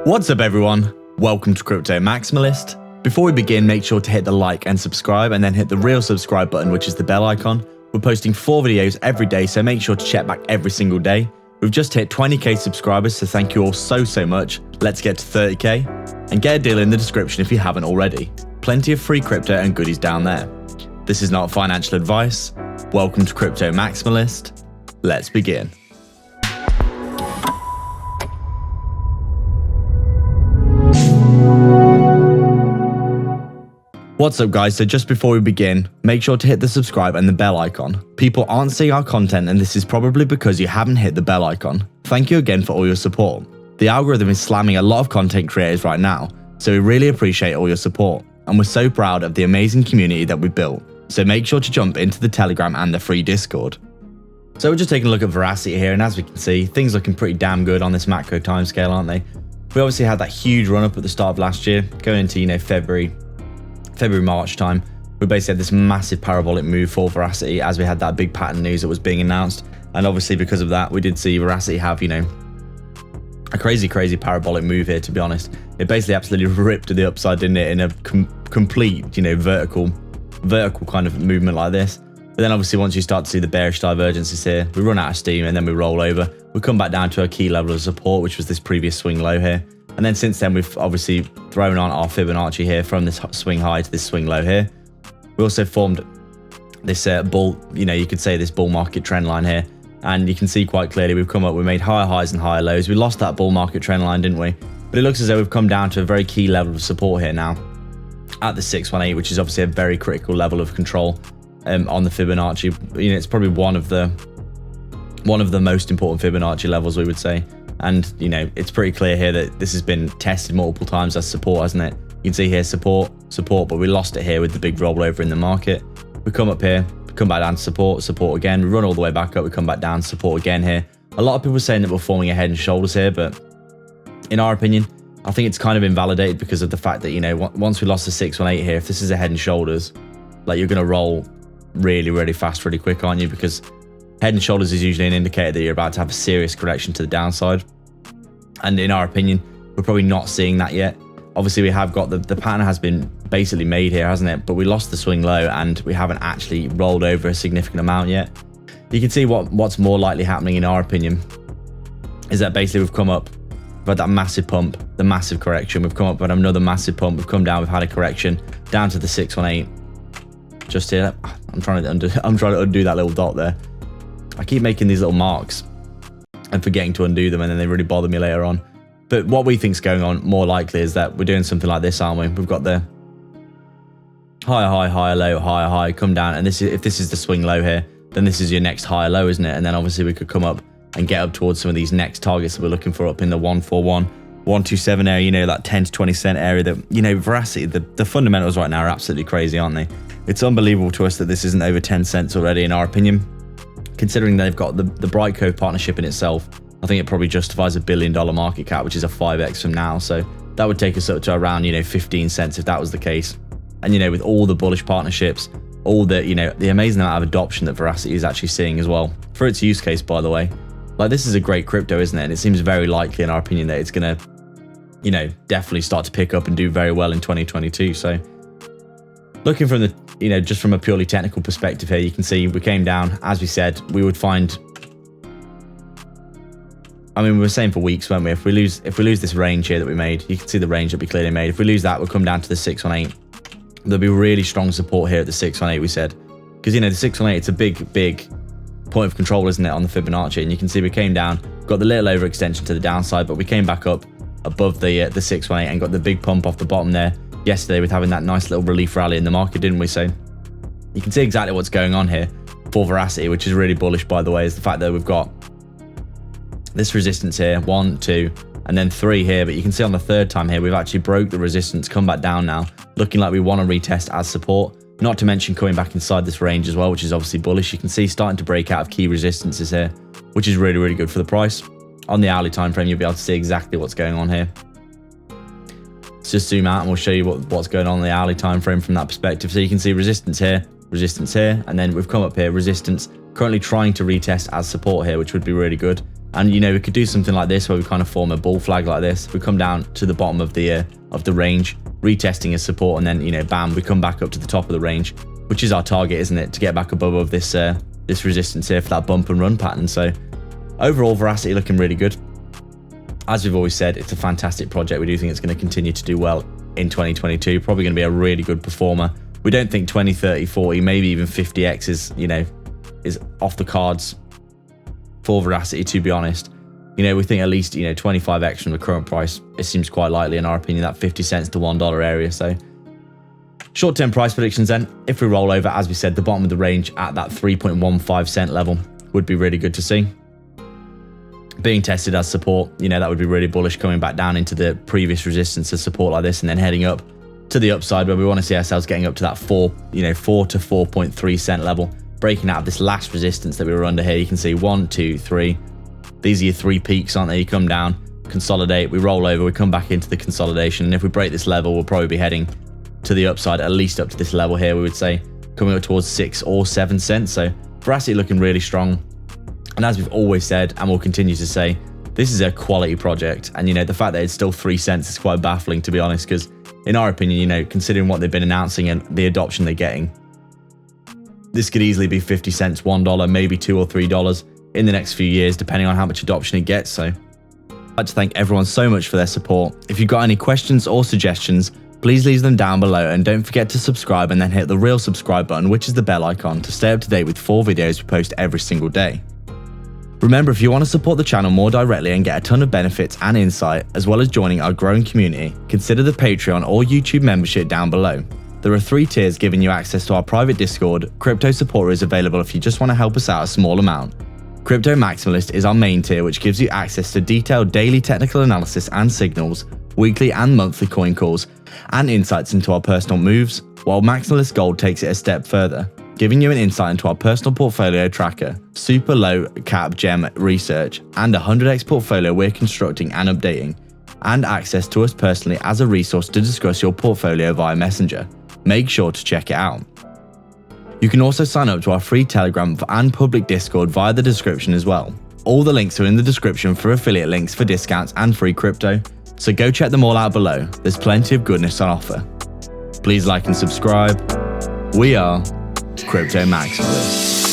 What's up everyone? Welcome to Crypto Maximalist. Before we begin, make sure to hit the like and subscribe and then hit the real subscribe button, which is the bell icon. We're posting 4 videos every day, so make sure to check back every single day. We've just hit 20k subscribers, so thank you all so much. Let's get to 30k and get a deal in the description if you haven't already. Plenty of free crypto and goodies down there. This is not financial advice. Welcome to Crypto Maximalist. Let's begin. What's up guys, so just before we begin, make sure to hit the subscribe and the bell icon. People aren't seeing our content and this is probably because you haven't hit the bell icon. Thank you again for all your support. The algorithm is slamming a lot of content creators right now, so we really appreciate all your support. And we're so proud of the amazing community that we built, so make sure to jump into the Telegram and the free Discord. So we're just taking a look at Verasity here, and as we can see, things looking pretty damn good on this macro timescale, aren't they? We obviously had that huge run up at the start of last year, going into February, March time. We basically had this massive parabolic move for Verasity as we had that big pattern news that was being announced, and obviously because of that we did see Verasity have a crazy parabolic move here. To be honest, it basically absolutely ripped to the upside, didn't it, in a complete vertical kind of movement like this. But then obviously once you start to see the bearish divergences here, we run out of steam and then we roll over. We come back down to a key level of support, which was this previous swing low here. And then since then, we've obviously thrown on our Fibonacci here from this swing high to this swing low here. We also formed this bull, you could say this bull market trend line here. And you can see quite clearly we made higher highs and higher lows. We lost that bull market trend line, didn't we? But it looks as though we've come down to a very key level of support here now at the 618, which is obviously a very critical level of control on the Fibonacci. It's probably one of the most important Fibonacci levels, we would say. And, it's pretty clear here that this has been tested multiple times as support, hasn't it? You can see here support, but we lost it here with the big rollover in the market. We come up here, come back down to support again. We run all the way back up, we come back down, support again here. A lot of people are saying that we're forming a head and shoulders here, but in our opinion, I think it's kind of invalidated because of the fact that, once we lost the 618 here, if this is a head and shoulders, you're going to roll really fast, really quick, aren't you? Because head and shoulders is usually an indicator that you're about to have a serious correction to the downside. And in our opinion, we're probably not seeing that yet. Obviously, we have got the pattern has been basically made here, hasn't it? But we lost the swing low and we haven't actually rolled over a significant amount yet. You can see what's more likely happening in our opinion is that basically we've come up, we've had that massive pump, the massive correction. We've come up with another massive pump. We've come down, we've had a correction down to the 618. Just here, I'm trying to undo that little dot there. I keep making these little marks and forgetting to undo them, and then they really bother me later on. But what we think's going on more likely is that we're doing something like this, aren't we? We've got the higher low, higher, come down, and if this is the swing low here, then this is your next higher low, isn't it? And then obviously we could come up and get up towards some of these next targets that we're looking for up in the 141, 127 area, that 10 to 20 cent area that, Veracity, the fundamentals right now are absolutely crazy, aren't they? It's unbelievable to us that this isn't over 10 cents already, in our opinion. Considering they've got the Brightcove partnership in itself, I think it probably justifies $1 billion market cap, which is a 5x from now. So that would take us up to around 15 cents if that was the case. And with all the bullish partnerships, all the the amazing amount of adoption that Veracity is actually seeing as well for its use case, by the way. This is a great crypto, isn't it? And it seems very likely in our opinion that it's gonna definitely start to pick up and do very well in 2022. So looking from the just from a purely technical perspective here, you can see we came down, as we said we would find. We were saying for weeks, weren't we? If we lose this range here that we made, you can see the range that we clearly made. If we lose that, we'll come down to the 618. There'll be really strong support here at the 618, we said, because the 618, it's a big point of control, isn't it, on the Fibonacci? And you can see we came down, got the little overextension to the downside, but we came back up above the 618 and got the big pump off the bottom there yesterday with having that nice little relief rally in the market, didn't we? So you can see exactly what's going on here for Veracity, which is really bullish, by the way, is the fact that we've got this resistance here, 1, 2, and then 3 here. But you can see on the third time here, we've actually broke the resistance, come back down now, looking like we want to retest as support. Not to mention coming back inside this range as well, which is obviously bullish. You can see starting to break out of key resistances here, which is really good for the price. On the hourly time frame, you'll be able to see exactly what's going on here. Let's just zoom out and we'll show you what's going on in the hourly time frame from that perspective. So you can see resistance here, and then we've come up here, resistance, currently trying to retest as support here, which would be really good. And you know, we could do something like this where we kind of form a bull flag like this. We come down to the bottom of the range, retesting as support, and then, you know, bam, we come back up to the top of the range, which is our target, isn't it, to get back above this this resistance here for that bump and run pattern. So overall, Verasity looking really good. As we've always said, it's a fantastic project. We do think it's going to continue to do well in 2022. Probably going to be a really good performer. We don't think 20, 30, 40, maybe even 50x is, you know, is off the cards for Verasity, to be honest. You know, we think at least, you know, 25x from the current price. It seems quite likely, in our opinion, that 50 cents to $1 area. So short-term price predictions then, if we roll over, as we said, the bottom of the range at that 3.15 cent level would be really good to see. Being tested as support, you know, that would be really bullish, coming back down into the previous resistance as support like this, and then heading up to the upside where we want to see ourselves getting up to that 4 to 4.3 cent level, breaking out of this last resistance that we were under here. You can see 1, 2, 3. These are your 3 peaks, aren't they? You come down, consolidate, we roll over, we come back into the consolidation, and if we break this level, we'll probably be heading to the upside, at least up to this level here, we would say, coming up towards 6 or 7 cents. So Verasity looking really strong. And as we've always said, and we'll continue to say, this is a quality project. And, you know, the fact that it's still 3 cents is quite baffling, to be honest, because in our opinion, you know, considering what they've been announcing and the adoption they're getting, this could easily be 50 cents, $1, maybe $2 or $3 in the next few years, depending on how much adoption it gets. So I'd like to thank everyone so much for their support. If you've got any questions or suggestions, please leave them down below, and don't forget to subscribe and then hit the real subscribe button, which is the bell icon, to stay up to date with 4 videos we post every single day. Remember, if you want to support the channel more directly and get a ton of benefits and insight, as well as joining our growing community, consider the Patreon or YouTube membership down below. There are 3 tiers giving you access to our private Discord. Crypto Supporter is available if you just want to help us out a small amount. Crypto Maximalist is our main tier, which gives you access to detailed daily technical analysis and signals, weekly and monthly coin calls, and insights into our personal moves, while Maximalist Gold takes it a step further, giving you an insight into our personal portfolio tracker, super low cap gem research, and a 100x portfolio we're constructing and updating, and access to us personally as a resource to discuss your portfolio via Messenger. Make sure to check it out. You can also sign up to our free Telegram and public Discord via the description as well. All the links are in the description for affiliate links for discounts and free crypto, so go check them all out below. There's plenty of goodness on offer. Please like and subscribe. We are Crypto Maximalists.